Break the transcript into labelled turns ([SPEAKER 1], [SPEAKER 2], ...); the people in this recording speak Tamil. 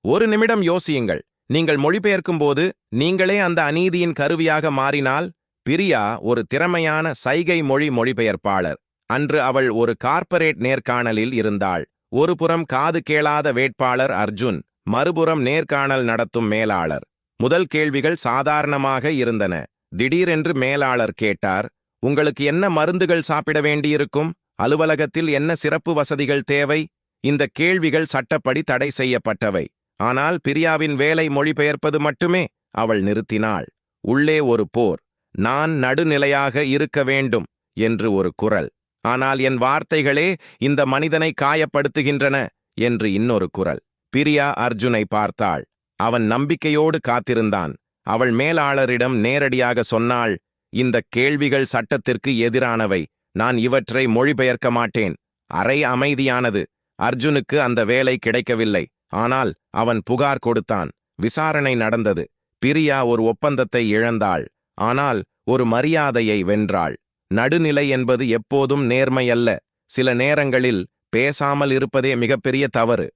[SPEAKER 1] ஒரு நிமிடம் யோசியுங்கள். நீங்கள் மொழிபெயர்க்கும்போது நீங்களே அந்த அநீதியின் கருவியாக மாறினால். பிரியா ஒரு திறமையான சைகை மொழி மொழிபெயர்ப்பாளர். அன்று அவள் ஒரு கார்ப்பரேட் நேர்காணலில் இருந்தாள். ஒருபுறம் காது கேளாத வேட்பாளர் அர்ஜுன், மறுபுறம் நேர்காணல் நடத்தும் மேலாளர். முதல் கேள்விகள் சாதாரணமாக இருந்தன. திடீரென்று மேலாளர் கேட்டார், உங்களுக்கு என்ன மருந்துகள் சாப்பிட வேண்டியிருக்கும்? அலுவலகத்தில் என்ன சிறப்பு வசதிகள் தேவை? இந்த கேள்விகள் சட்டப்படி தடை செய்யப்பட்டவை. ஆனால் பிரியாவின் வேலை மொழிபெயர்ப்பது மட்டுமே. அவள் நிறுத்தினாள். உள்ளே ஒரு போர். நான் நடுநிலையாக இருக்க வேண்டும் என்று ஒரு குரல். ஆனால் என் வார்த்தைகளே இந்த மனிதனை காயப்படுத்துகின்றன என்று இன்னொரு குரல். பிரியா அர்ஜுனை பார்த்தாள். அவன் நம்பிக்கையோடு காத்திருந்தான். அவள் மேலாளரிடம் நேரடியாக சொன்னாள், இந்த கேள்விகள் சட்டத்திற்கு எதிரானவை. நான் இவற்றை மொழிபெயர்க்க மாட்டேன். அரை அமைதியானது. அர்ஜுனுக்கு அந்த வேலை கிடைக்கவில்லை. ஆனால் அவன் புகார் கொடுத்தான். விசாரணை நடந்தது. பிரியா ஒரு ஒப்பந்தத்தை இழந்தாள். ஆனால் ஒரு மரியாதையை வென்றாள். நடுநிலை என்பது எப்போதும் நேர்மையல்ல. சில நேரங்களில் பேசாமல் இருப்பதே மிகப்பெரிய தவறு.